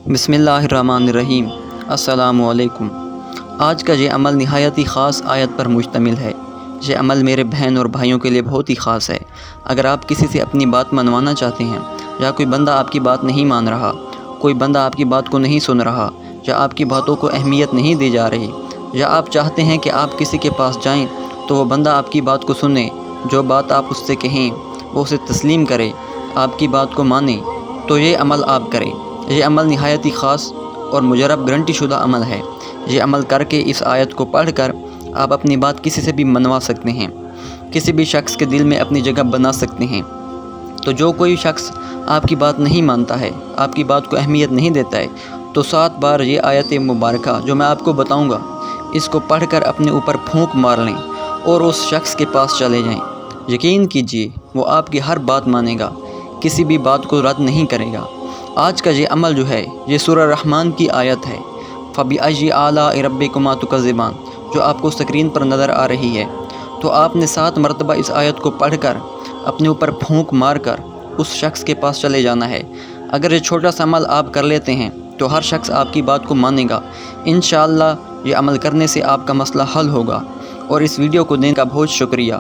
بسم اللہ الرحمن الرحیم۔ السلام علیکم۔ آج کا یہ عمل نہایت ہی خاص آیت پر مشتمل ہے۔ یہ عمل میرے بہن اور بھائیوں کے لیے بہت ہی خاص ہے۔ اگر آپ کسی سے اپنی بات منوانا چاہتے ہیں، یا کوئی بندہ آپ کی بات نہیں مان رہا، کوئی بندہ آپ کی بات کو نہیں سن رہا، یا آپ کی باتوں کو اہمیت نہیں دی جا رہی، یا آپ چاہتے ہیں کہ آپ کسی کے پاس جائیں تو وہ بندہ آپ کی بات کو سنے، جو بات آپ اس سے کہیں وہ اسے تسلیم کرے، آپ کی بات کو مانے، تو یہ عمل آپ کریں۔ یہ عمل نہایت ہی خاص اور مجرب گارنٹی شدہ عمل ہے۔ یہ عمل کر کے اس آیت کو پڑھ کر آپ اپنی بات کسی سے بھی منوا سکتے ہیں، کسی بھی شخص کے دل میں اپنی جگہ بنا سکتے ہیں۔ تو جو کوئی شخص آپ کی بات نہیں مانتا ہے، آپ کی بات کو اہمیت نہیں دیتا ہے، تو 7 بار یہ آیت مبارکہ جو میں آپ کو بتاؤں گا، اس کو پڑھ کر اپنے اوپر پھونک مار لیں اور اس شخص کے پاس چلے جائیں۔ یقین کیجیے وہ آپ کی ہر بات مانے گا، کسی بھی بات کو رد نہیں کرے گا۔ آج کا یہ عمل جو ہے، یہ سورہ رحمان کی آیت ہے، فَبِأَيِّ آلَاءِ رَبِّكُمَا تُكَذِّبَانِ، جو آپ کو سکرین پر نظر آ رہی ہے۔ تو آپ نے 7 مرتبہ اس آیت کو پڑھ کر اپنے اوپر پھونک مار کر اس شخص کے پاس چلے جانا ہے۔ اگر یہ چھوٹا سا عمل آپ کر لیتے ہیں تو ہر شخص آپ کی بات کو مانے گا۔ انشاءاللہ یہ عمل کرنے سے آپ کا مسئلہ حل ہوگا۔ اور اس ویڈیو کو دینے کا بہت شکریہ۔